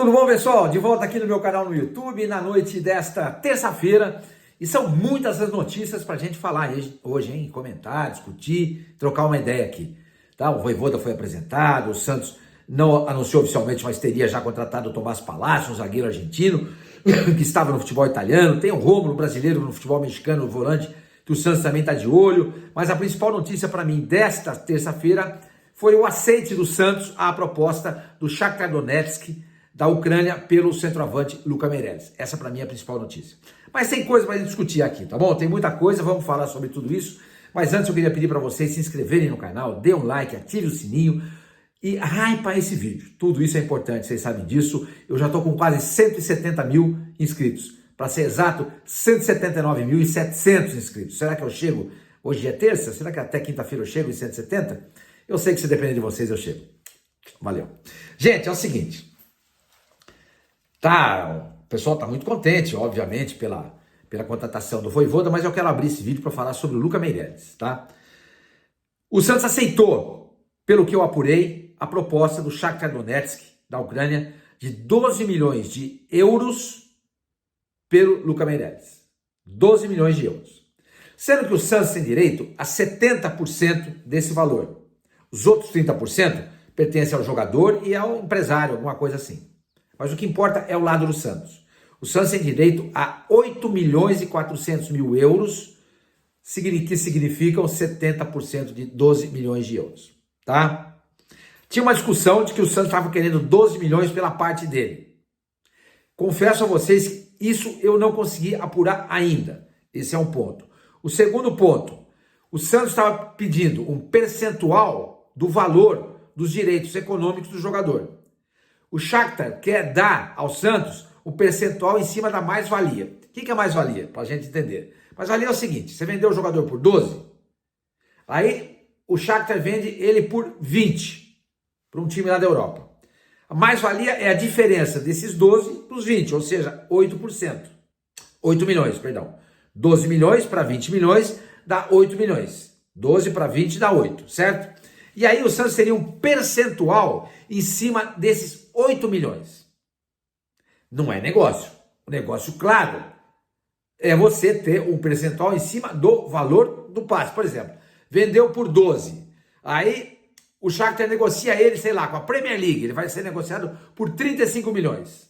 Tudo bom, pessoal? De volta aqui no meu canal no YouTube, na noite desta terça-feira. E são muitas as notícias para a gente falar hoje, hein? Comentar, discutir, trocar uma ideia aqui. Tá? O Vojvoda foi apresentado, o Santos não anunciou oficialmente, mas teria já contratado o Tomás Palacio, um zagueiro argentino, que estava no futebol italiano. Tem o Rômulo, brasileiro, no futebol mexicano, o volante, que o Santos também está de olho. Mas a principal notícia para mim desta terça-feira foi o aceite do Santos à proposta do Shakhtar Donetsk, da Ucrânia, pelo centroavante Luka Meireles. Essa para mim é a principal notícia. Mas tem coisa para discutir aqui, tá bom? Tem muita coisa, vamos falar sobre tudo isso. Mas antes eu queria pedir para vocês se inscreverem no canal, dê um like, ative o sininho e hypa esse vídeo. Tudo isso é importante, vocês sabem disso. Eu já estou com quase 170 mil inscritos. Para ser exato, 179.700 inscritos. Será que eu chego? Hoje é terça? Será que até quinta-feira eu chego em 170? Eu sei que se depender de vocês eu chego. Valeu. Gente, é o seguinte. O pessoal está muito contente, obviamente, pela contratação do Vojvoda, mas eu quero abrir esse vídeo para falar sobre o Luka Meireles, tá? O Santos aceitou, pelo que eu apurei, a proposta do Shakhtar Donetsk, da Ucrânia, de 12 milhões de euros pelo Luka Meireles. 12 milhões de euros. Sendo que o Santos tem direito a 70% desse valor. Os outros 30% pertencem ao jogador e ao empresário, alguma coisa assim. Mas o que importa é o lado do Santos. O Santos tem direito a 8 milhões e 400 mil euros, que significam 70% de 12 milhões de euros. Tá? Tinha uma discussão de que o Santos estava querendo 12 milhões pela parte dele. Confesso a vocês que isso eu não consegui apurar ainda. Esse é um ponto. O segundo ponto, o Santos estava pedindo um percentual do valor dos direitos econômicos do jogador. O Shakhtar quer dar ao Santos um percentual em cima da mais-valia. O que é mais-valia? Para a gente entender. Mais-valia é o seguinte, você vendeu o jogador por 12, aí o Shakhtar vende ele por 20 para um time lá da Europa. A mais-valia é a diferença desses 12 para os 20, ou seja, 8%. 8 milhões, perdão. 12 milhões para 20 milhões dá 8 milhões. 12 para 20 dá 8, certo? E aí o Santos teria um percentual em cima desses 8 milhões. Não é negócio. O negócio, claro, é você ter um percentual em cima do valor do passe. Por exemplo, vendeu por 12. Aí o Shakhtar negocia ele, sei lá, com a Premier League. Ele vai ser negociado por 35 milhões.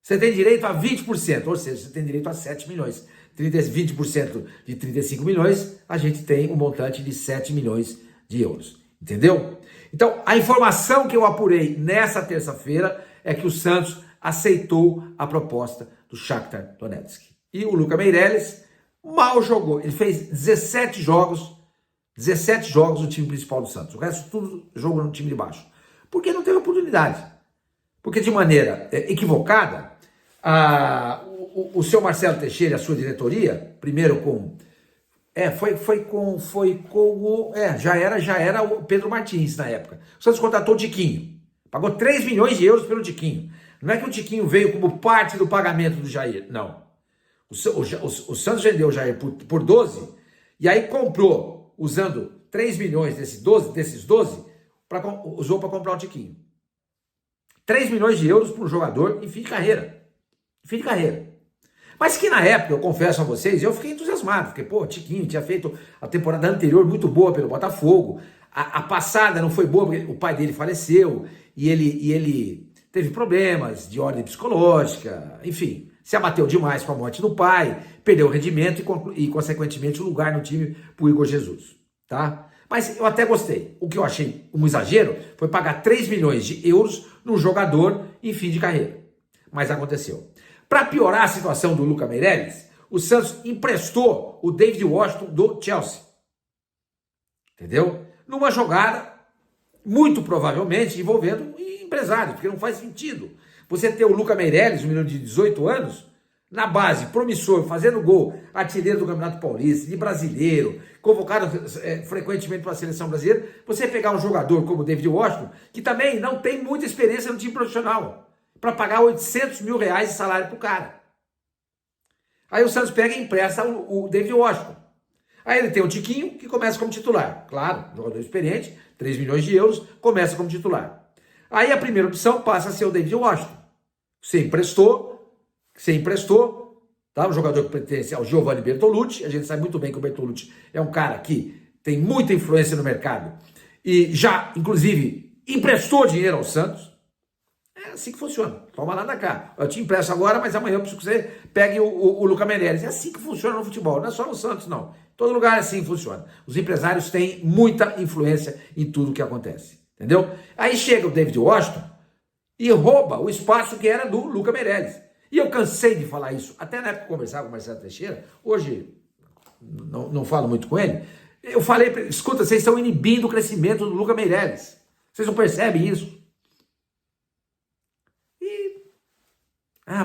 Você tem direito a 20%, ou seja, você tem direito a 7 milhões. 20% de 35 milhões, a gente tem um montante de 7 milhões de euros. Entendeu? Então, a informação que eu apurei nessa terça-feira é que o Santos aceitou a proposta do Shakhtar Donetsk. E o Luka Meireles mal jogou. Ele fez 17 jogos no time principal do Santos. O resto tudo jogou no time de baixo. Porque não teve oportunidade. Porque de maneira equivocada, o seu Marcelo Teixeira e a sua diretoria, primeiro com... Já era o Pedro Martins na época. O Santos contratou o Tiquinho. Pagou 3 milhões de euros pelo Tiquinho. Não é que o Tiquinho veio como parte do pagamento do Jair, não. O Santos vendeu o Jair por 12 e aí comprou, usando 3 milhões desses 12 usou para comprar o Tiquinho. 3 milhões de euros para um jogador em fim de carreira. Mas que na época, eu confesso a vocês, eu fiquei entusiasmado, porque, o Tiquinho tinha feito a temporada anterior muito boa pelo Botafogo, a passada não foi boa porque o pai dele faleceu, e ele teve problemas de ordem psicológica, enfim, se abateu demais com a morte do pai, perdeu o rendimento e consequentemente, o lugar no time para o Igor Jesus, tá? Mas eu até gostei. O que eu achei um exagero foi pagar 3 milhões de euros num jogador em fim de carreira. Mas aconteceu. Para piorar a situação do Luka Meireles, o Santos emprestou o David Washington do Chelsea. Entendeu? Numa jogada, muito provavelmente, envolvendo empresários, porque não faz sentido você ter o Luka Meireles, um menino de 18 anos, na base, promissor, fazendo gol, artilheiro do Campeonato Paulista, de brasileiro, convocado frequentemente para a seleção brasileira, você pegar um jogador como o David Washington, que também não tem muita experiência no time profissional, para pagar 800 mil reais de salário para o cara. Aí o Santos pega e empresta o David Washington. Aí ele tem o Tiquinho, que começa como titular. Claro, jogador experiente, 3 milhões de euros, começa como titular. Aí a primeira opção passa a ser o David Washington. Você emprestou, tá? Um jogador que pertence ao Giovanni Bertolucci. A gente sabe muito bem que o Bertolucci é um cara que tem muita influência no mercado e já, inclusive, emprestou dinheiro ao Santos. É assim que funciona. Toma lá da cá. Eu te empresto agora, mas amanhã eu preciso que você pegue o Lucas Meirelles. É assim que funciona no futebol. Não é só no Santos, não. Em todo lugar é assim que funciona. Os empresários têm muita influência em tudo que acontece. Entendeu? Aí chega o David Washington e rouba o espaço que era do Lucas Meirelles. E eu cansei de falar isso. Até na época que eu conversava com o Marcelo Teixeira, hoje não falo muito com ele, eu falei, escuta, vocês estão inibindo o crescimento do Lucas Meirelles. Vocês não percebem isso?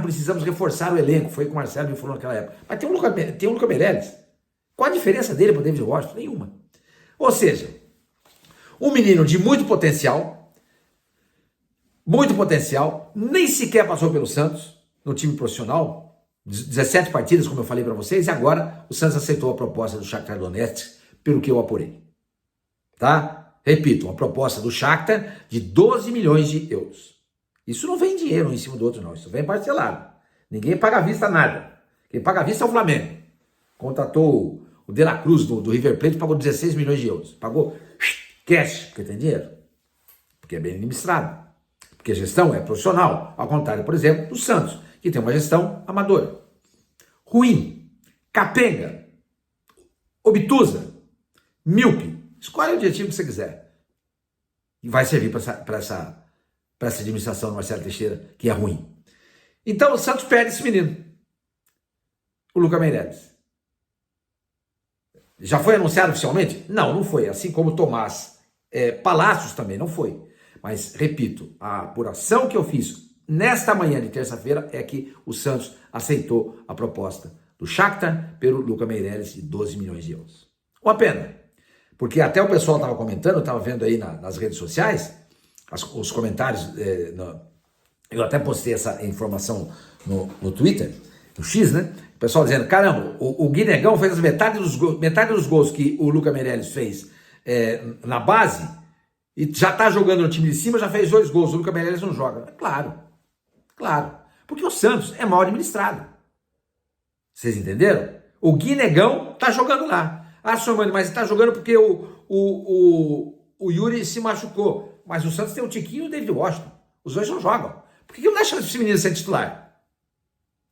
Precisamos reforçar o elenco. Foi o que o Marcelo me falou naquela época. Mas tem um Lucas Meirelles. Qual a diferença dele para o David Washington? Nenhuma. Ou seja, um menino de muito potencial, nem sequer passou pelo Santos, no time profissional, 17 partidas, como eu falei para vocês, e agora o Santos aceitou a proposta do Shakhtar Donetsk, pelo que eu apurei. Tá? Repito, uma proposta do Shakhtar de 12 milhões de euros. Isso não vem dinheiro um em cima do outro, não. Isso vem parcelado. Ninguém paga à vista nada. Quem paga à vista é o Flamengo. Contratou o De La Cruz do River Plate, pagou 16 milhões de euros. Pagou cash, porque tem dinheiro. Porque é bem administrado. Porque a gestão é profissional. Ao contrário, por exemplo, do Santos, que tem uma gestão amadora. Ruim, capenga, obtusa, míope. Escolhe o adjetivo que você quiser. E vai servir para essa administração do Marcelo Teixeira, que é ruim. Então o Santos perde esse menino, o Lucas Meirelles. Já foi anunciado oficialmente? Não foi. Assim como o Tomás Palacios também não foi. Mas, repito, a apuração que eu fiz nesta manhã de terça-feira é que o Santos aceitou a proposta do Shakhtar pelo Lucas Meirelles de 12 milhões de euros. Uma pena, porque até o pessoal estava comentando, eu estava vendo aí nas redes sociais, os comentários, eu até postei essa informação no Twitter, no X, né? O pessoal dizendo, caramba, o Guinegão fez metade dos gols que o Lucas Meirelles fez na base, e já está jogando no time de cima, já fez 2 gols, o Lucas Meirelles não joga. Claro, porque o Santos é mal administrado. Vocês entenderam? O Guinegão está jogando lá. Somani, mas está jogando porque o Yuri se machucou. Mas o Santos tem o Tiquinho e o David Washington. Os dois não jogam. Por que não dá chance para esse menino ser titular?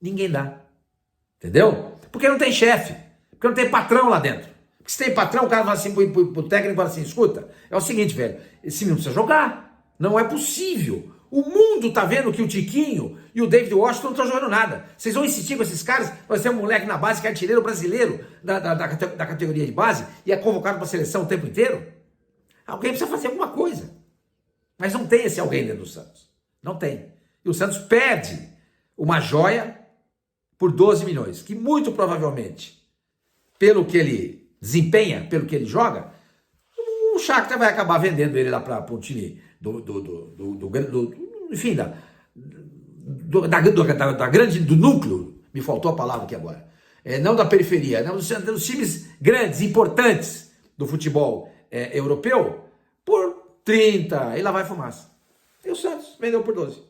Ninguém dá. Entendeu? Porque não tem chefe. Porque não tem patrão lá dentro. Porque se tem patrão, o cara fala assim pro técnico, fala assim, escuta, é o seguinte, velho, esse menino precisa jogar. Não é possível. O mundo tá vendo que o Tiquinho e o David Washington não estão jogando nada. Vocês vão insistir com esses caras? Nós temos um moleque na base que é artilheiro brasileiro da categoria de base e é convocado para a seleção o tempo inteiro? Alguém precisa fazer alguma coisa. Mas não tem esse alguém dentro do Santos. Não tem. E o Santos perde uma joia por 12 milhões, que muito provavelmente, pelo que ele desempenha, pelo que ele joga, o Shakhtar vai acabar vendendo ele lá para um time enfim, do núcleo, me faltou a palavra aqui agora, não da periferia, não, dos times grandes, importantes do futebol europeu, por 30, e lá vai fumaça. E o Santos vendeu por 12.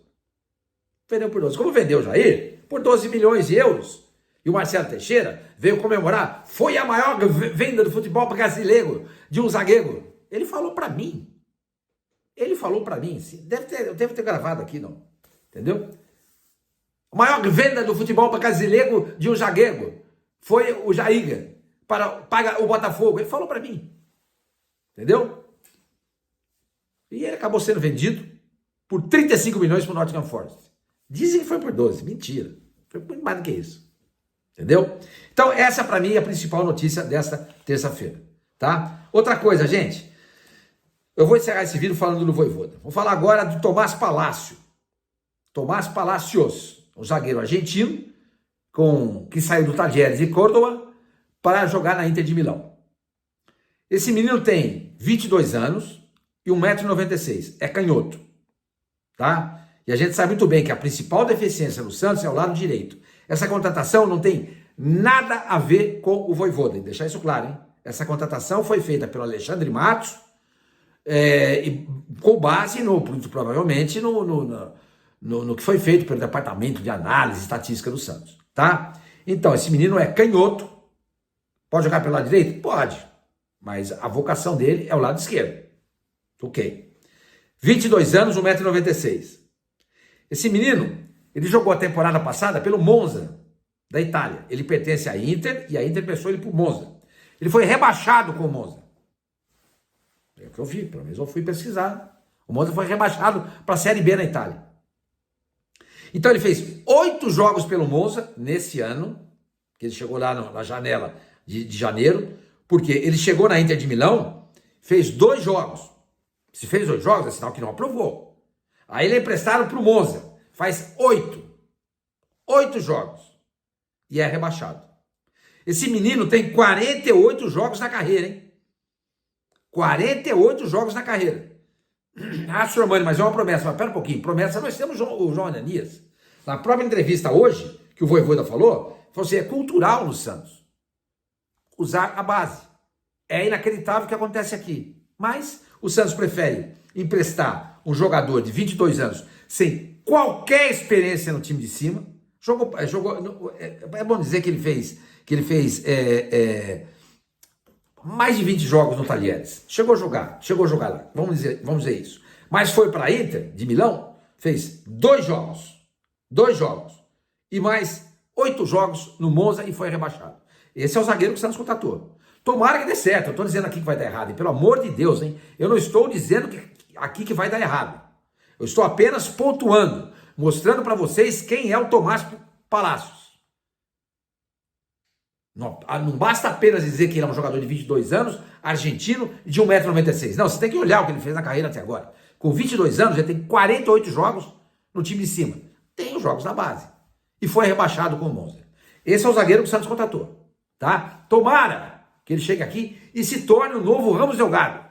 Como vendeu o Jair? Por 12 milhões de euros. E o Marcelo Teixeira veio comemorar. Foi a maior venda do futebol brasileiro de um zagueiro. Ele falou para mim. Eu devo ter gravado aqui, não. Entendeu? A maior venda do futebol brasileiro de um zagueiro foi o Jair para o Botafogo. Ele falou para mim. Entendeu? E ele acabou sendo vendido por 35 milhões para o Nottingham Forest. Dizem que foi por 12. Mentira. Foi muito mais do que isso. Entendeu? Então, essa para mim é a principal notícia desta terça-feira. Tá? Outra coisa, gente. Eu vou encerrar esse vídeo falando do Vojvoda. Vou falar agora do Tomás Palacio. Tomás Palacios, um zagueiro argentino, que saiu do Talleres de Córdoba para jogar na Inter de Milão. Esse menino tem 22 anos e 1,96 m. É canhoto. Tá? E a gente sabe muito bem que a principal deficiência do Santos é o lado direito. Essa contratação não tem nada a ver com o Vojvoda. Vou deixar isso claro, hein? Essa contratação foi feita pelo Alexandre Matos, com base, provavelmente, no que foi feito pelo Departamento de Análise e Estatística do Santos, tá? Então, esse menino é canhoto, pode jogar pelo lado direito? Pode, mas a vocação dele é o lado esquerdo. Ok. 22 anos, 1,96 m. Esse menino, ele jogou a temporada passada pelo Monza, da Itália. Ele pertence à Inter e a Inter pensou ele para o Monza. Ele foi rebaixado com o Monza. É o que eu vi, pelo menos eu fui pesquisar. O Monza foi rebaixado para a Série B na Itália. Então ele fez 8 jogos pelo Monza nesse ano, que ele chegou lá na janela de janeiro, porque ele chegou na Inter de Milão, fez 2 jogos. Se fez 2 jogos, é sinal que não aprovou. Aí ele é emprestado para o Monza, faz 8 jogos e é rebaixado. Esse menino tem 48 jogos na carreira, hein? 48 jogos na carreira. Ah, senhor Mano, mas é uma promessa. Mas pera um pouquinho, promessa nós temos o João Ananias. Na própria entrevista hoje, que o Vojvoda falou assim, é cultural no Santos usar a base. É inacreditável o que acontece aqui. Mas o Santos prefere emprestar um jogador de 22 anos sem qualquer experiência no time de cima. É bom dizer que ele fez mais de 20 jogos no Talheres. Chegou a jogar lá. Vamos dizer isso. Mas foi para a Inter de Milão, fez 2 jogos e mais 8 jogos no Monza e foi rebaixado. Esse é o zagueiro que o Santos contratou. Tomara que dê certo. Eu estou dizendo aqui que vai dar errado. E pelo amor de Deus, hein? Eu não estou dizendo aqui que vai dar errado. Eu estou apenas pontuando, mostrando para vocês quem é o Tomás Palacios. Não basta apenas dizer que ele é um jogador de 22 anos, argentino, de 1,96 m. Não, você tem que olhar o que ele fez na carreira até agora. Com 22 anos, ele tem 48 jogos no time de cima. Tem os jogos na base. E foi rebaixado com o Monza. Esse é o zagueiro que o Santos contratou. Tá? Tomara que ele chegue aqui e se torne o novo Ramos Delgado,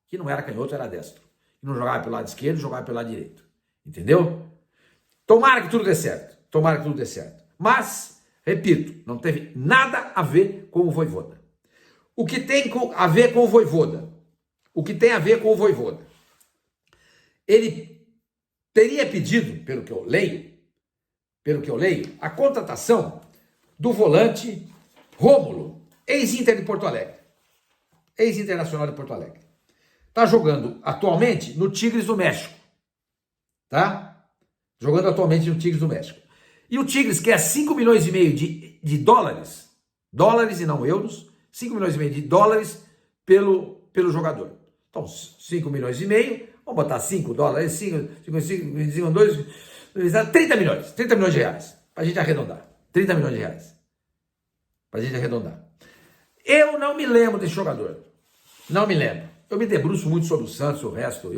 que não era canhoto, era destro. Que não jogava pelo lado esquerdo, jogava pelo lado direito. Entendeu? Tomara que tudo dê certo. Tomara que tudo dê certo. Mas, repito, não teve nada a ver com o Vojvoda. O que tem a ver com o Vojvoda? O que tem a ver com o Vojvoda? Ele teria pedido, pelo que eu leio, a contratação do volante Rômulo, ex-Inter de Porto Alegre. Ex-Internacional de Porto Alegre. Está jogando atualmente no Tigres do México. Tá? Jogando atualmente no Tigres do México. E o Tigres quer 5 milhões e meio de dólares e não euros, 5 milhões e meio de dólares pelo jogador. Então, 5 milhões e meio, vamos botar 5 dólares, 2, 30 milhões de reais, para a gente arredondar. 30 milhões de reais, para a gente arredondar. Eu não me lembro desse jogador, não me lembro. Eu me debruço muito sobre o Santos, o resto,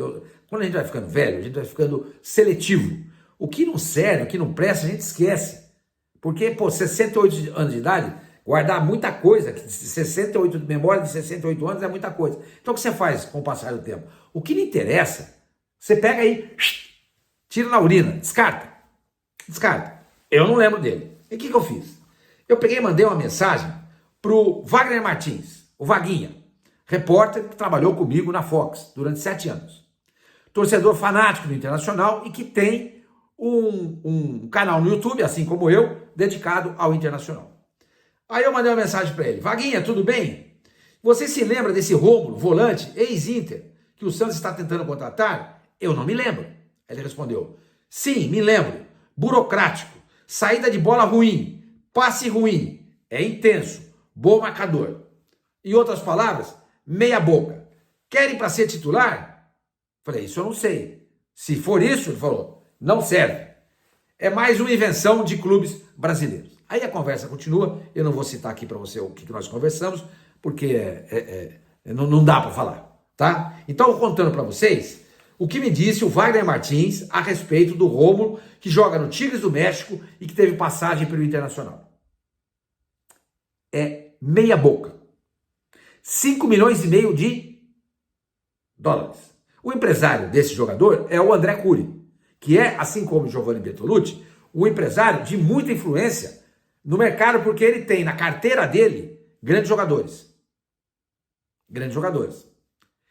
quando a gente vai ficando velho, a gente vai ficando seletivo. O que não serve, o que não presta, a gente esquece. Porque, 68 anos de idade, guardar muita coisa, 68, memória de 68 anos é muita coisa. Então o que você faz com o passar do tempo? O que lhe interessa, você pega aí, tira na urina, descarta. Eu não lembro dele. E o que eu fiz? Eu peguei e mandei uma mensagem pro Wagner Martins, o Vaguinha, repórter que trabalhou comigo na Fox durante 7 anos. Torcedor fanático do Internacional e que tem um canal no YouTube, assim como eu, dedicado ao Internacional. Aí eu mandei uma mensagem para ele. Vaguinha, tudo bem? Você se lembra desse Rômulo, volante, ex-Inter, que o Santos está tentando contratar? Eu não me lembro. Ele respondeu, sim, me lembro. Burocrático, saída de bola ruim, passe ruim, é intenso, bom marcador. Em outras palavras, meia boca. Querem para ser titular? Falei, isso eu não sei. Se for isso, ele falou, não serve. É mais uma invenção de clubes brasileiros. Aí a conversa continua, eu não vou citar aqui para você o que nós conversamos, porque não dá para falar, tá? Então, contando para vocês o que me disse o Wagner Martins a respeito do Rômulo, que joga no Tigres do México e que teve passagem pelo Internacional. É meia boca. 5 milhões e meio de dólares. O empresário desse jogador é o André Curi, que é, assim como o Giovanni Bertolucci, um empresário de muita influência no mercado, porque ele tem na carteira dele grandes jogadores. Grandes jogadores.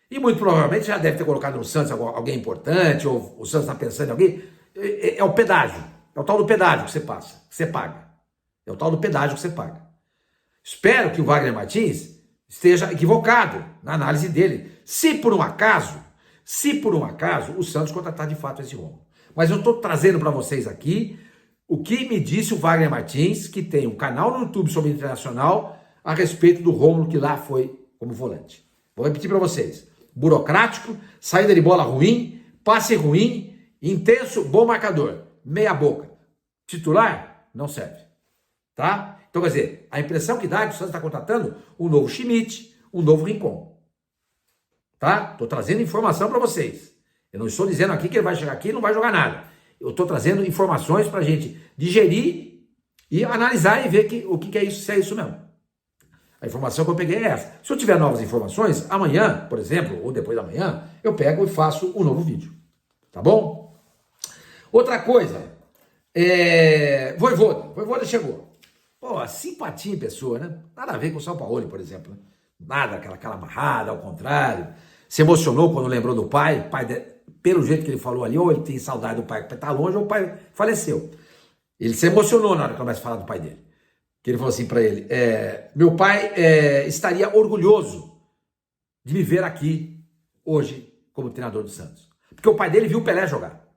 E muito provavelmente já deve ter colocado no Santos alguém importante, ou o Santos está pensando em alguém. é o pedágio. É o tal do pedágio que você passa, que você paga. É o tal do pedágio que você paga. Espero que o Wagner Martins esteja equivocado na análise dele. Se por um acaso o Santos contratar de fato esse Rômulo. Mas eu estou trazendo para vocês aqui o que me disse o Wagner Martins, que tem um canal no YouTube sobre Internacional, a respeito do Rômulo que lá foi como volante. Vou repetir para vocês. Burocrático, saída de bola ruim, passe ruim, intenso, bom marcador, meia boca. Titular, não serve. Tá? Então, quer dizer, a impressão que dá é que o Santos está contratando um novo Schmidt, um novo Rincon. Tá? Estou trazendo informação para vocês. Eu não estou dizendo aqui que ele vai chegar aqui e não vai jogar nada. Eu estou trazendo informações para a gente digerir e analisar e ver o que é isso, se é isso mesmo. A informação que eu peguei é essa. Se eu tiver novas informações, amanhã, por exemplo, ou depois da manhã, eu pego e faço um novo vídeo. Tá bom? Outra coisa, Vojvoda chegou. Pô, a simpatia em pessoa, né? Nada a ver com o São Paulo, por exemplo. Né? Nada, aquela amarrada, ao contrário. Se emocionou quando lembrou do pai. Pelo jeito que ele falou ali, ou ele tem saudade do pai que está longe, ou o pai faleceu. Ele se emocionou na hora que começa a falar do pai dele. Que ele falou assim para ele, meu pai estaria orgulhoso de me ver aqui hoje como treinador do Santos. Porque o pai dele viu o Pelé jogar.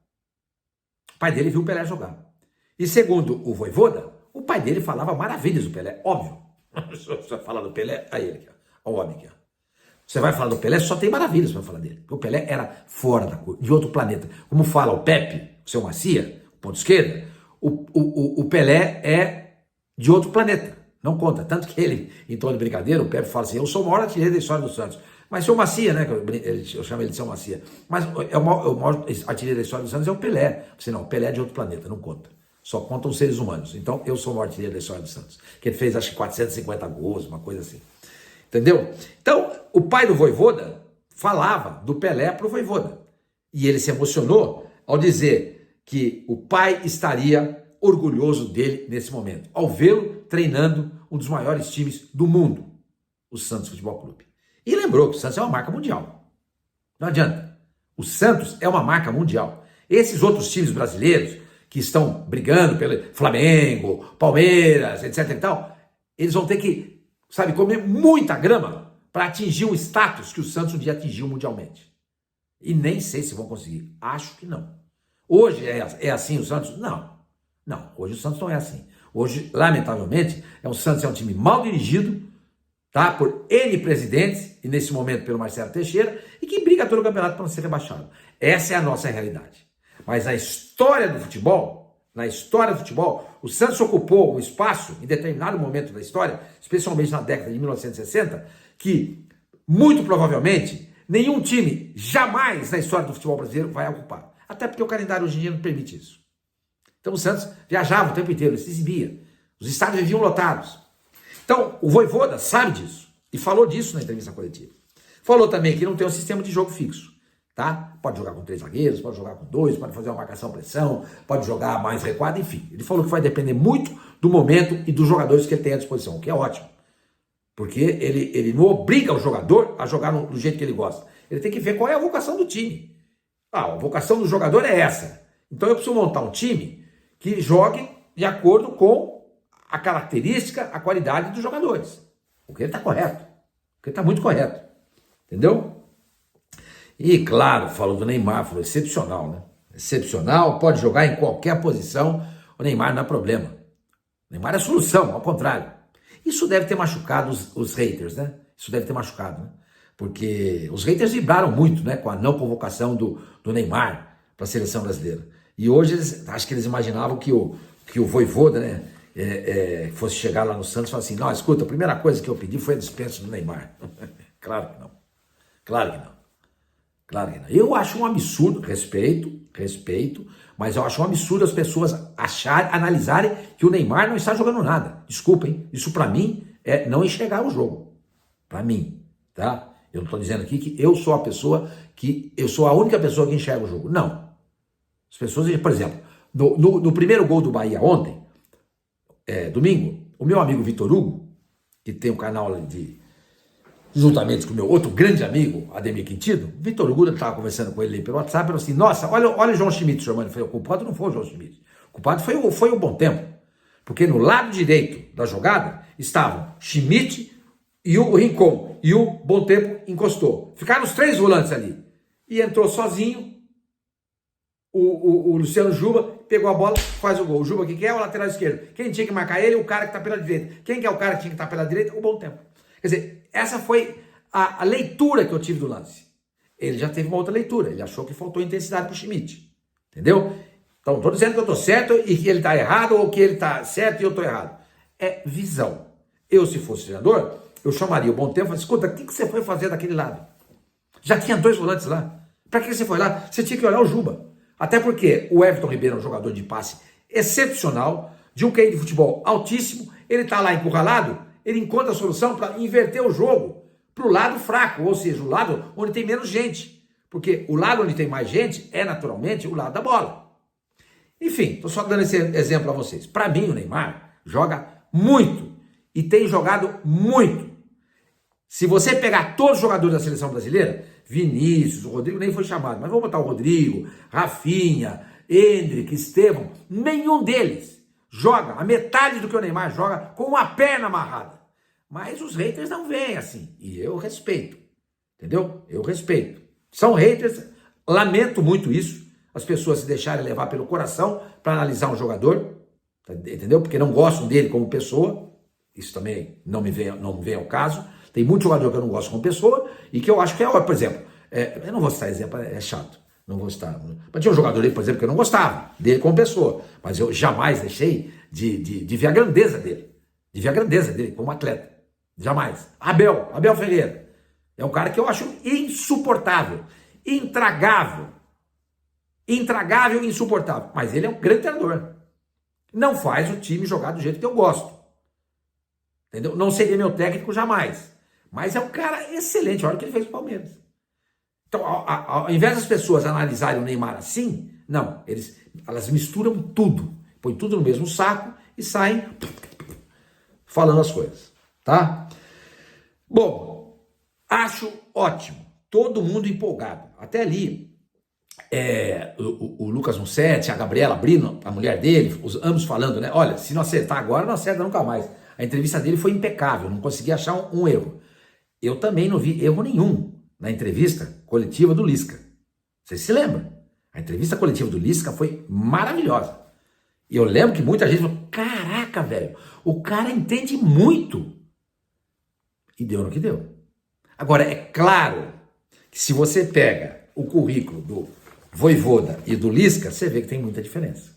O pai dele viu o Pelé jogar. E segundo o Vojvoda, o pai dele falava maravilhas do Pelé, óbvio. Você vai falar do Pelé, aí ele aqui, ó, o homem aqui, ó. Você vai falar do Pelé, só tem maravilhas para falar dele. Porque o Pelé era fora da cor, de outro planeta. Como fala o Pepe, o seu Macia, ponto esquerda, o Pelé é de outro planeta, não conta. Tanto que ele, em tom de brincadeira, o Pepe fala assim, eu sou o maior artilheiro da história do Santos. Mas seu Macia, né, eu chamo ele de seu Macia, mas o maior artilheiro da história do Santos é o Pelé. Você não, o Pelé é de outro planeta, não conta. Só contam os seres humanos. Então, eu sou o maior artilheiro da história do Santos. Que ele fez, acho que 450 gols, uma coisa assim. Entendeu? Então, o pai do Vojvoda falava do Pelé para o Vojvoda. E ele se emocionou ao dizer que o pai estaria orgulhoso dele nesse momento, ao vê-lo treinando um dos maiores times do mundo, o Santos Futebol Clube. E lembrou que o Santos é uma marca mundial. Não adianta. O Santos é uma marca mundial. Esses outros times brasileiros que estão brigando pelo Flamengo, Palmeiras, etc e tal, eles vão ter que, sabe, comer muita grama para atingir o status que o Santos um dia atingiu mundialmente. E nem sei se vão conseguir. Acho que não. Hoje é assim o Santos? Não. Não, hoje o Santos não é assim. Hoje, lamentavelmente, o Santos é um time mal dirigido, tá? Por N presidentes, e nesse momento pelo Marcelo Teixeira, e que briga todo o campeonato para não ser rebaixado. Essa é a nossa realidade. Mas na história do futebol, o Santos ocupou um espaço, em determinado momento da história, especialmente na década de 1960, que, muito provavelmente, nenhum time jamais na história do futebol brasileiro vai ocupar. Até porque o calendário hoje em dia não permite isso. Então o Santos viajava o tempo inteiro, ele se exibia. Os estádios viviam lotados. Então o Vojvoda sabe disso e falou disso na entrevista coletiva. Falou também que não tem um sistema de jogo fixo. Tá? Pode jogar com 3 zagueiros, pode jogar com 2, pode fazer uma marcação-pressão, pode jogar mais recuado, enfim. Ele falou que vai depender muito do momento e dos jogadores que ele tem à disposição, o que é ótimo. Porque ele não obriga o jogador a jogar do jeito que ele gosta. Ele tem que ver qual é a vocação do time. A vocação do jogador é essa. Então eu preciso montar um time que jogue de acordo com a característica, a qualidade dos jogadores. O que ele está correto. O que ele está muito correto. Entendeu? E claro, falou do Neymar, falou excepcional, né? Excepcional, pode jogar em qualquer posição, o Neymar não é problema. O Neymar é solução, ao contrário. Isso deve ter machucado os haters, né? Isso deve ter machucado, né? Porque os haters vibraram muito, né, com a não convocação do Neymar para a seleção brasileira. E hoje, acho que eles imaginavam que o Vojvoda, né, fosse chegar lá no Santos e falar assim, não, escuta, a primeira coisa que eu pedi foi a dispensa do Neymar. Claro que não. Claro que não. Claro que não. Eu acho um absurdo, respeito, mas eu acho um absurdo as pessoas analisarem que o Neymar não está jogando nada. Desculpem, isso para mim é não enxergar o jogo. Para mim, tá? Eu não estou dizendo aqui que eu sou a única pessoa que enxerga o jogo. Não. As pessoas, por exemplo, no primeiro gol do Bahia ontem, domingo, o meu amigo Vitor Hugo, que tem um canal de juntamente com o meu outro grande amigo, Ademir Quintino, Vitor Hugo estava conversando com ele pelo WhatsApp, falou assim, nossa, olha o João Schmidt chamando. Eu falei, o culpado não foi o João Schmidt, o culpado foi o Bom Tempo, porque no lado direito da jogada estavam Schmidt e o Rincon, e o Bom Tempo encostou. Ficaram os 3 volantes ali, e entrou sozinho o Luciano Juba, pegou a bola, faz o gol. O Juba que é o lateral esquerdo. Quem tinha que marcar ele? O cara que está pela direita. Quem que é o cara que tinha que estar pela direita? O Bom Tempo. Quer dizer, essa foi a leitura que eu tive do lance. Ele já teve uma outra leitura. Ele achou que faltou intensidade para o Schmidt. Entendeu? Então, estou dizendo que eu estou certo e que ele está errado, ou que ele está certo e eu estou errado. É visão. Eu, se fosse treinador, eu chamaria o Bom Tempo e falaria, escuta, o que você foi fazer daquele lado? Já tinha 2 volantes lá. Para que você foi lá? Você tinha que olhar o Juba. Até porque o Everton Ribeiro é um jogador de passe excepcional, de um QI de futebol altíssimo, ele está lá encurralado, ele encontra a solução para inverter o jogo para o lado fraco, ou seja, o lado onde tem menos gente. Porque o lado onde tem mais gente é naturalmente o lado da bola. Enfim, estou só dando esse exemplo a vocês. Para mim, o Neymar joga muito e tem jogado muito. Se você pegar todos os jogadores da seleção brasileira, Vinícius, o Rodrigo nem foi chamado, mas vamos botar o Rodrigo, Rafinha, Endrick, Estevão, nenhum deles joga a metade do que o Neymar joga com uma perna amarrada. Mas os haters não veem assim, e eu respeito, entendeu? Eu respeito. São haters, lamento muito isso, as pessoas se deixarem levar pelo coração para analisar um jogador, entendeu? Porque não gostam dele como pessoa, isso também não me vem ao caso. Tem muito jogador que eu não gosto como pessoa e que eu acho que é ótimo. Por exemplo, eu não vou citar exemplo, é chato. Não vou citar. Mas tinha um jogador aí, por exemplo, que eu não gostava dele como pessoa. Mas eu jamais deixei de ver a grandeza dele. De ver a grandeza dele como atleta. Jamais. Abel Ferreira. É um cara que eu acho insuportável. Intragável. Intragável e insuportável. Mas ele é um grande treinador. Não faz o time jogar do jeito que eu gosto. Entendeu? Não seria meu técnico jamais. Mas é um cara excelente, olha o que ele fez com o Palmeiras. Então, ao invés das pessoas analisarem o Neymar assim, não, elas misturam tudo, põem tudo no mesmo saco e saem falando as coisas, tá? Bom, acho ótimo, todo mundo empolgado. Até ali, o Lucas Mussetti, a Gabriela Brino, a mulher dele, ambos falando, né? Olha, se não acertar agora, não acerta nunca mais. A entrevista dele foi impecável, não consegui achar um erro. Eu também não vi erro nenhum na entrevista coletiva do Lisca. Vocês se lembram? A entrevista coletiva do Lisca foi maravilhosa. E eu lembro que muita gente falou, caraca, velho, o cara entende muito. E deu no que deu. Agora, é claro que se você pega o currículo do Vojvoda e do Lisca, você vê que tem muita diferença.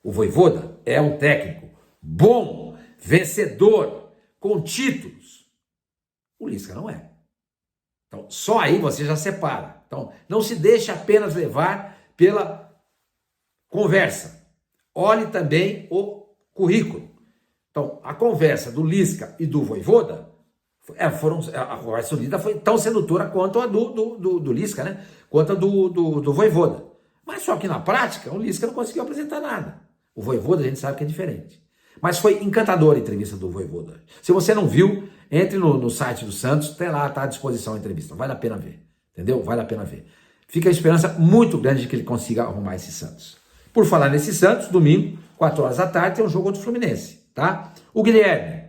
O Vojvoda é um técnico bom, vencedor, com títulos. O Lisca não é. Então, só aí você já separa. Então, não se deixe apenas levar pela conversa. Olhe também o currículo. Então, a conversa do Lisca e do Vojvoda, a conversa unida foi tão sedutora quanto a do Lisca, né? Quanto a do Vojvoda. Mas só que na prática, o Lisca não conseguiu apresentar nada. O Vojvoda a gente sabe que é diferente. Mas foi encantadora a entrevista do Vojvoda. Se você não viu, entre no site do Santos, tem lá, está à disposição a entrevista. Vale a pena ver, entendeu? Vale a pena ver. Fica a esperança muito grande de que ele consiga arrumar esse Santos. Por falar nesse Santos, domingo, 4 horas da tarde, tem um jogo contra o Fluminense, tá? O Guilherme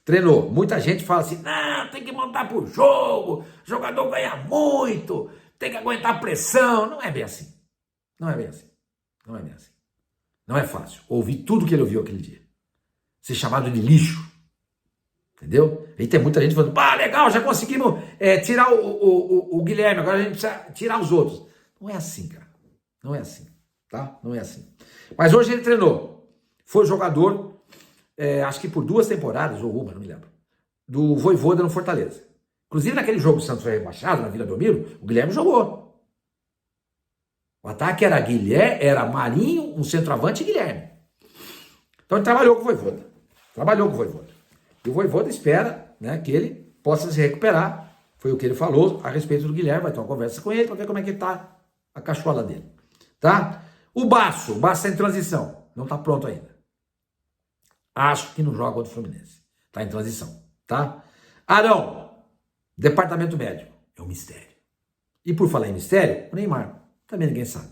treinou. Muita gente fala assim, não, tem que montar pro jogo, o jogador ganha muito, tem que aguentar a pressão. Não é bem assim. Não é bem assim. Não é bem assim. Não é fácil. Ouvir tudo que ele ouviu aquele dia. Ser chamado de lixo. Entendeu? E tem muita gente falando, legal, já conseguimos tirar o Guilherme, agora a gente precisa tirar os outros. Não é assim, cara. Não é assim, tá? Não é assim. Mas hoje ele treinou. Foi jogador, acho que por 2 temporadas, ou uma, não me lembro, do Vojvoda no Fortaleza. Inclusive naquele jogo que o Santos foi rebaixado, na Vila Belmiro, o Guilherme jogou. O ataque era Marinho, um centroavante e Guilherme. Então ele trabalhou com o Vojvoda. E o Vojvoda espera, né, que ele possa se recuperar. Foi o que ele falou a respeito do Guilherme. Vai ter uma conversa com ele para ver como é que está a cachola dele. Tá? O Baço está em transição. Não está pronto ainda. Acho que não joga contra o Fluminense. Está em transição. Tá? Arão. Departamento médico, é um mistério. E por falar em mistério, o Neymar, também ninguém sabe.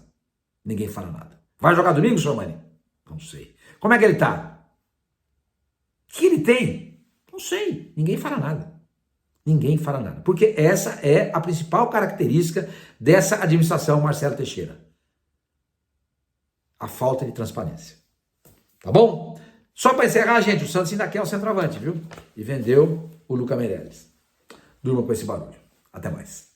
Ninguém fala nada. Vai jogar domingo, senhor Mani? Não sei. Como é que ele tá? O que ele tem? Não sei. Ninguém fala nada. Ninguém fala nada. Porque essa é a principal característica dessa administração Marcelo Teixeira. A falta de transparência. Tá bom? Só para encerrar, gente, o Santos ainda quer o centroavante, viu? E vendeu o Lucas Meirelles. Durma com esse barulho. Até mais.